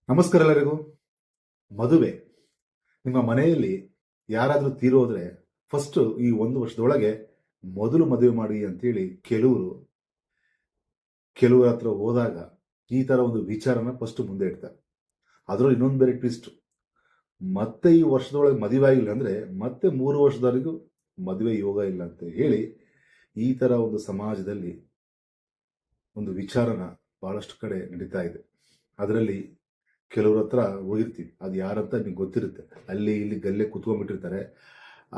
ನಮಸ್ಕಾರ ಎಲ್ಲರಿಗೂ. ಮದುವೆ ನಿಮ್ಮ ಮನೆಯಲ್ಲಿ ಯಾರಾದರೂ ತೀರೋದ್ರೆ ಫಸ್ಟ್ ಈ 1 ವರ್ಷದೊಳಗೆ ಮೊದಲು ಮದುವೆ ಮಾಡಿ ಅಂತೇಳಿ ಕೆಲವರ ಹತ್ರ ಹೋದಾಗ ಈ ತರ ಒಂದು ವಿಚಾರನ ಫಸ್ಟ್ ಮುಂದೆ ಇಡ್ತಾರೆ. ಅದರಲ್ಲಿ ಇನ್ನೊಂದು ಬೇರೆ ಟ್ವಿಸ್ಟ್, ಮತ್ತೆ ಈ ವರ್ಷದೊಳಗೆ ಮದುವೆ ಆಗಿಲ್ಲ ಅಂದ್ರೆ ಮತ್ತೆ 3 ವರ್ಷದವರೆಗೂ ಮದುವೆ ಯೋಗ ಇಲ್ಲ ಅಂತ ಹೇಳಿ ಈ ತರ ಒಂದು ಸಮಾಜದಲ್ಲಿ ಒಂದು ವಿಚಾರನ ಬಹಳಷ್ಟು ಕಡೆ ನಡೀತಾ ಇದೆ. ಅದರಲ್ಲಿ ಕೆಲವ್ರ ಹತ್ರ ಹೋಗಿರ್ತೀವಿ, ಅದು ಯಾರಂತ ನಿಮ್ಗೆ ಗೊತ್ತಿರುತ್ತೆ. ಅಲ್ಲಿ ಇಲ್ಲಿ ಗಲ್ಲೆ ಕುತ್ಕೊಂಡ್ಬಿಟ್ಟಿರ್ತಾರೆ.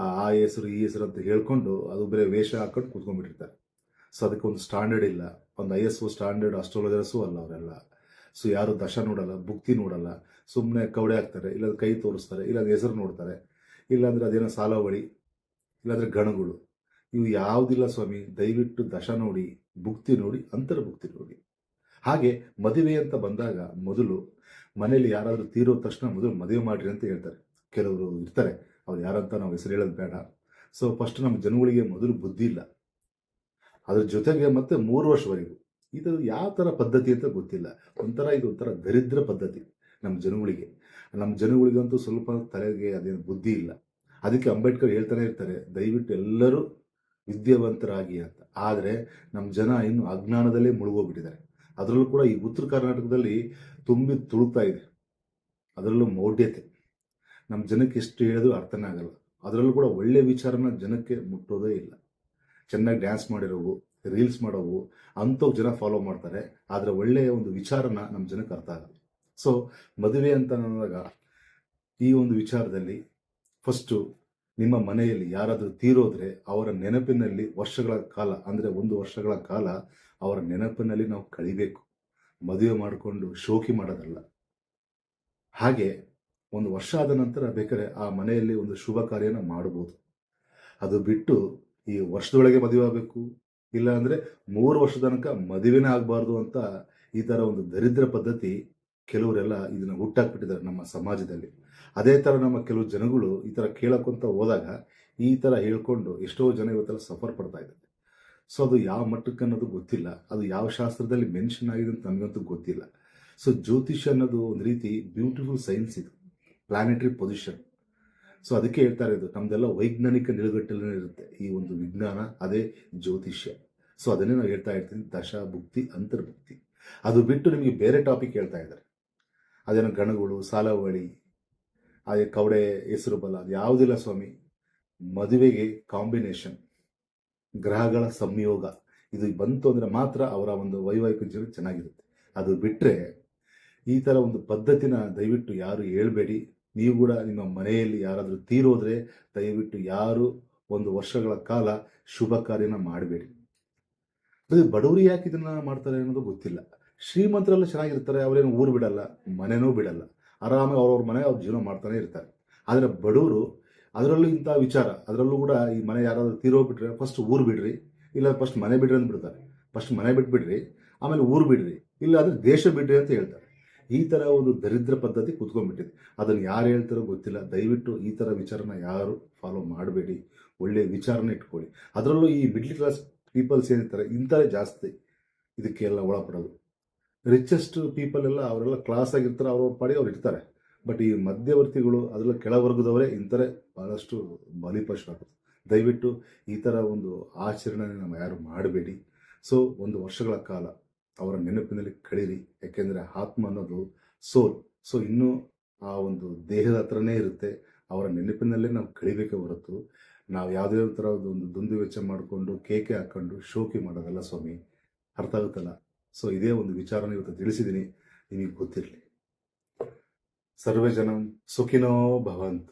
ಆ ಹೆಸರು ಈ ಹೆಸರು ಅಂತ ಹೇಳ್ಕೊಂಡು ಅದು ಬೇರೆ ವೇಷ ಹಾಕೊಂಡು ಕುತ್ಕೊಂಡ್ಬಿಟ್ಟಿರ್ತಾರೆ. ಸೊ ಅದಕ್ಕೆ ಒಂದು ಸ್ಟ್ಯಾಂಡರ್ಡ್ ಇಲ್ಲ, ಒಂದು ISO ಸ್ಟ್ಯಾಂಡರ್ಡ್ ಅಸ್ಟ್ರಾಲಜರ್ಸು ಅಲ್ಲ ಅವರೆಲ್ಲ. ಸೊ ಯಾರು ದಶ ನೋಡಲ್ಲ, ಭುಕ್ತಿ ನೋಡಲ್ಲ, ಸುಮ್ಮನೆ ಕವಡೆ ಹಾಕ್ತಾರೆ, ಇಲ್ಲಾಂದ್ರೆ ಕೈ ತೋರಿಸ್ತಾರೆ, ಇಲ್ಲಾಂದ್ರೆ ಹೆಸರು ನೋಡ್ತಾರೆ, ಇಲ್ಲಾಂದ್ರೆ ಅದೇನೋ ಸಾಲವಳಿ, ಇಲ್ಲಾಂದ್ರೆ ಗಣಗಳು. ಇವು ಯಾವುದಿಲ್ಲ ಸ್ವಾಮಿ. ದಯವಿಟ್ಟು ದಶ ನೋಡಿ, ಭುಕ್ತಿ ನೋಡಿ, ಅಂತರ್ಭುಕ್ತಿ ನೋಡಿ. ಹಾಗೆ ಮದುವೆ ಅಂತ ಬಂದಾಗ ಮೊದಲು ಮನೆಯಲ್ಲಿ ಯಾರಾದರೂ ತೀರೋ ತಕ್ಷಣ ಮೊದಲು ಮದುವೆ ಮಾಡ್ರಿ ಅಂತ ಹೇಳ್ತಾರೆ. ಕೆಲವರು ಇರ್ತಾರೆ, ಅವ್ರು ಯಾರಂತ ನಾವು ಹೆಸರು ಹೇಳೋದು ಬೇಡ. ಸೊ ಫಸ್ಟ್ ನಮ್ಮ ಜನಗಳಿಗೆ ಮೊದಲು ಬುದ್ಧಿ ಇಲ್ಲ, ಅದ್ರ ಜೊತೆಗೆ ಮತ್ತೆ 3 ವರ್ಷವರೆಗೂ ಇದು ಯಾವ ಥರ ಪದ್ಧತಿ ಅಂತ ಗೊತ್ತಿಲ್ಲ. ಇದು ಒಂಥರ ದರಿದ್ರ ಪದ್ಧತಿ ನಮ್ಮ ಜನಗಳಿಗಂತೂ ಸ್ವಲ್ಪ ತಲೆಗೆ ಅದೇನು ಬುದ್ಧಿ ಇಲ್ಲ. ಅದಕ್ಕೆ ಅಂಬೇಡ್ಕರ್ ಹೇಳ್ತಾನೆ ಇರ್ತಾರೆ, ದಯವಿಟ್ಟು ಎಲ್ಲರೂ ವಿದ್ಯಾವಂತರಾಗಿ ಅಂತ. ಆದರೆ ನಮ್ಮ ಜನ ಇನ್ನು ಅಜ್ಞಾನದಲ್ಲೇ ಮುಳುಗೋಗ್ಬಿಟ್ಟಿದ್ದಾರೆ. ಅದರಲ್ಲೂ ಕೂಡ ಈ ಉತ್ತರ ಕರ್ನಾಟಕದಲ್ಲಿ ತುಂಬಿ ತುಳುಕ್ತಾ ಇದೆ. ಅದರಲ್ಲೂ ಮೌಢ್ಯತೆ ನಮ್ಮ ಜನಕ್ಕೆ ಎಷ್ಟು ಹೇಳಿದ್ರು ಅರ್ಥನೇ ಆಗಲ್ಲ. ಅದರಲ್ಲೂ ಕೂಡ ಒಳ್ಳೆ ವಿಚಾರನ ಜನಕ್ಕೆ ಮುಟ್ಟೋದೇ ಇಲ್ಲ. ಚೆನ್ನಾಗಿ ಡ್ಯಾನ್ಸ್ ಮಾಡಿರೋವು, ರೀಲ್ಸ್ ಮಾಡೋವು ಅಂಥವು ಜನ ಫಾಲೋ ಮಾಡ್ತಾರೆ, ಆದರೆ ಒಳ್ಳೆಯ ಒಂದು ವಿಚಾರನ ನಮ್ಮ ಜನಕ್ಕೆ ಅರ್ಥ ಆಗಲ್ಲ. ಸೊ ಮದುವೆ ಅಂತ ಅಂದಾಗ ಈ ಒಂದು ವಿಚಾರದಲ್ಲಿ ಫಸ್ಟು ನಿಮ್ಮ ಮನೆಯಲ್ಲಿ ಯಾರಾದರೂ ತೀರೋದ್ರೆ ಅವರ ನೆನಪಿನಲ್ಲಿ ವರ್ಷಗಳ ಕಾಲ, ಅಂದರೆ 1 ವರ್ಷಗಳ ಕಾಲ ಅವರ ನೆನಪಿನಲ್ಲಿ ನಾವು ಕಳಿಬೇಕು. ಮದುವೆ ಮಾಡಿಕೊಂಡು ಶೋಕಿ ಮಾಡೋದಲ್ಲ. ಹಾಗೆ 1 ವರ್ಷ ಆದ ನಂತರ ಬೇಕಾದ್ರೆ ಆ ಮನೆಯಲ್ಲಿ ಒಂದು ಶುಭ ಕಾರ್ಯನ ಮಾಡಬಹುದು. ಅದು ಬಿಟ್ಟು ಈ ವರ್ಷದೊಳಗೆ ಮದುವೆ ಆಗಬೇಕು, ಇಲ್ಲ ಅಂದರೆ 3 ವರ್ಷದ ತನಕ ಮದುವೆನೇ ಆಗಬಾರ್ದು ಅಂತ ಈ ಥರ ಒಂದು ದರಿದ್ರ ಪದ್ಧತಿ ಕೆಲವರೆಲ್ಲ ಇದನ್ನು ಹುಟ್ಟಾಕ್ಬಿಟ್ಟಿದ್ದಾರೆ ನಮ್ಮ ಸಮಾಜದಲ್ಲಿ. ಅದೇ ಥರ ನಮ್ಮ ಕೆಲವು ಜನಗಳು ಈ ಥರ ಕೇಳೋಕ್ಕಂತ ಹೋದಾಗ ಈ ಥರ ಹೇಳ್ಕೊಂಡು ಎಷ್ಟೋ ಜನ ಇವತ್ತೆಲ್ಲ ಸಫರ್ ಪಡ್ತಾ ಇದ್ದಾರೆ. ಸೊ ಅದು ಯಾವ ಮಟ್ಟಕ್ಕೆ ಅನ್ನೋದು ಗೊತ್ತಿಲ್ಲ, ಅದು ಯಾವ ಶಾಸ್ತ್ರದಲ್ಲಿ ಮೆನ್ಷನ್ ಆಗಿದೆ ಅಂತ ನಮಗಂತೂ ಗೊತ್ತಿಲ್ಲ. ಸೊ ಜ್ಯೋತಿಷ್ಯ ಅನ್ನೋದು ಒಂದು ರೀತಿ ಬ್ಯೂಟಿಫುಲ್ ಸೈನ್ಸ್, ಇದು ಪ್ಲಾನೆಟರಿ ಪೊಸಿಷನ್. ಸೊ ಅದಕ್ಕೆ ಹೇಳ್ತಾ ಇರೋದು, ನಮ್ದೆಲ್ಲ ವೈಜ್ಞಾನಿಕ ನಿಲುಗಟ್ಟಲೆ ಇರುತ್ತೆ ಈ ಒಂದು ವಿಜ್ಞಾನ, ಅದೇ ಜ್ಯೋತಿಷ್ಯ. ಸೊ ಅದನ್ನೇ ನಾವು ಹೇಳ್ತಾ ಇರ್ತೀನಿ, ದಶ ಭುಕ್ತಿ ಅಂತರ್ಭುಕ್ತಿ. ಅದು ಬಿಟ್ಟು ನಿಮಗೆ ಬೇರೆ ಟಾಪಿಕ್ ಹೇಳ್ತಾ ಇದ್ದಾರೆ, ಅದೇನೋ ಗಣಗಳು, ಸಾಲವಳಿ, ಅದೇ ಕವಡೆ, ಹೆಸರು ಬಲ, ಅದು ಯಾವುದಿಲ್ಲ ಸ್ವಾಮಿ. ಮದುವೆಗೆ ಕಾಂಬಿನೇಷನ್, ಗ್ರಹಗಳ ಸಂಯೋಗ ಇದು ಬಂತು ಅಂದರೆ ಮಾತ್ರ ಅವರ ಒಂದು ವೈವಾಹಿಕ ಜೀವನ ಚೆನ್ನಾಗಿರುತ್ತೆ. ಅದು ಬಿಟ್ಟರೆ ಈ ಥರ ಒಂದು ಪದ್ಧತಿನ ದಯವಿಟ್ಟು ಯಾರು ಹೇಳ್ಬೇಡಿ. ನೀವು ಕೂಡ ನಿಮ್ಮ ಮನೆಯಲ್ಲಿ ಯಾರಾದರೂ ತೀರೋದ್ರೆ ದಯವಿಟ್ಟು ಯಾರು 1 ವರ್ಷಗಳ ಕಾಲ ಶುಭ ಕಾರ್ಯನ ಮಾಡಬೇಡಿ. ಅದು ಬಡವರು ಯಾಕೆ ಇದನ್ನ ಮಾಡ್ತಾರೆ ಅನ್ನೋದು ಗೊತ್ತಿಲ್ಲ. ಶ್ರೀಮಂತರೆಲ್ಲ ಚೆನ್ನಾಗಿರ್ತಾರೆ, ಅವರೇನು ಊರು ಬಿಡಲ್ಲ, ಮನೆನೂ ಬಿಡಲ್ಲ, ಆರಾಮಾಗಿ ಅವ್ರವ್ರ ಮನೆ ಅವ್ರ ಜೀವನ ಮಾಡ್ತಾನೆ ಇರ್ತಾರೆ. ಆದರೆ ಬಡವರು, ಅದರಲ್ಲೂ ಇಂಥ ವಿಚಾರ, ಅದರಲ್ಲೂ ಕೂಡ ಈ ಮನೆ ಯಾರಾದರೂ ತೀರೋಗ್ಬಿಟ್ರೆ ಫಸ್ಟ್ ಊರು ಬಿಡ್ರಿ, ಇಲ್ಲ ಫಸ್ಟ್ ಮನೆ ಬಿಡ್ರಿ ಅಂತ ಬಿಡ್ತಾರೆ. ಫಸ್ಟ್ ಮನೆ ಬಿಟ್ಬಿಡ್ರಿ, ಆಮೇಲೆ ಊರು ಬಿಡ್ರಿ, ಇಲ್ಲ ಅಂದರೆ ದೇಶ ಬಿಡ್ರಿ ಅಂತ ಹೇಳ್ತಾರೆ. ಈ ಥರ ಒಂದು ದರಿದ್ರ ಪದ್ಧತಿ ಕೂತ್ಕೊಂಡ್ಬಿಟ್ಟಿದೆ. ಅದನ್ನು ಯಾರು ಹೇಳ್ತಾರೋ ಗೊತ್ತಿಲ್ಲ. ದಯವಿಟ್ಟು ಈ ಥರ ವಿಚಾರನ ಯಾರು ಫಾಲೋ ಮಾಡಬೇಡಿ. ಒಳ್ಳೆಯ ವಿಚಾರನ ಇಟ್ಕೊಳ್ಳಿ. ಅದರಲ್ಲೂ ಈ ಮಿಡ್ಲ್ ಕ್ಲಾಸ್ ಪೀಪಲ್ಸ್ ಏನಿರ್ತಾರೆ ಇಂಥವೇ ಜಾಸ್ತಿ ಇದಕ್ಕೆಲ್ಲ ಒಳಪಡೋದು. ರಿಚೆಸ್ಟ್ ಪೀಪಲ್ ಎಲ್ಲ ಅವರೆಲ್ಲ ಕ್ಲಾಸ್ ಆಗಿರ್ತಾರೆ, ಅವ್ರವ್ರ ಪಾಡಿ ಅವ್ರು ಇರ್ತಾರೆ. ಬಟ್ ಈ ಮಧ್ಯವರ್ತಿಗಳು, ಅದರಲ್ಲೂ ಕೆಳವರ್ಗದವರೇ ಇಂಥವೇ ಭಾಳಷ್ಟು ಬಲಿಪಶುವಾಗುತ್ತೆ. ದಯವಿಟ್ಟು ಈ ಥರ ಒಂದು ಆಚರಣೆ ನಾವು ಯಾರು ಮಾಡಬೇಡಿ. ಸೊ 1 ವರ್ಷಗಳ ಕಾಲ ಅವರ ನೆನಪಿನಲ್ಲಿ ಕಳೀರಿ. ಯಾಕೆಂದರೆ ಆತ್ಮ ಅನ್ನೋದು ಸೋಲ್. ಸೊ ಇನ್ನೂ ಆ ಒಂದು ದೇಹದ ಹತ್ರನೇ ಇರುತ್ತೆ. ಅವರ ನೆನಪಿನಲ್ಲೇ ನಾವು ಕಳಿಬೇಕೇ ಹೊರತು ನಾವು ಯಾವುದೇ ಥರ ಒಂದು ದುಂದು ವೆಚ್ಚ ಮಾಡಿಕೊಂಡು ಕೇಕೆ ಹಾಕ್ಕೊಂಡು ಶೋಕಿ ಮಾಡೋದಲ್ಲ ಸ್ವಾಮಿ. ಅರ್ಥ ಆಗುತ್ತಲ್ಲ? ಸೊ ಇದೇ ಒಂದು ವಿಚಾರನ ಇವತ್ತು ತಿಳಿಸಿದ್ದೀನಿ, ನಿಮಗೆ ಗೊತ್ತಿರಲಿ. ಸರ್ವೇ ಜನಂ ಸುಖಿನೋ ಭವಂತು.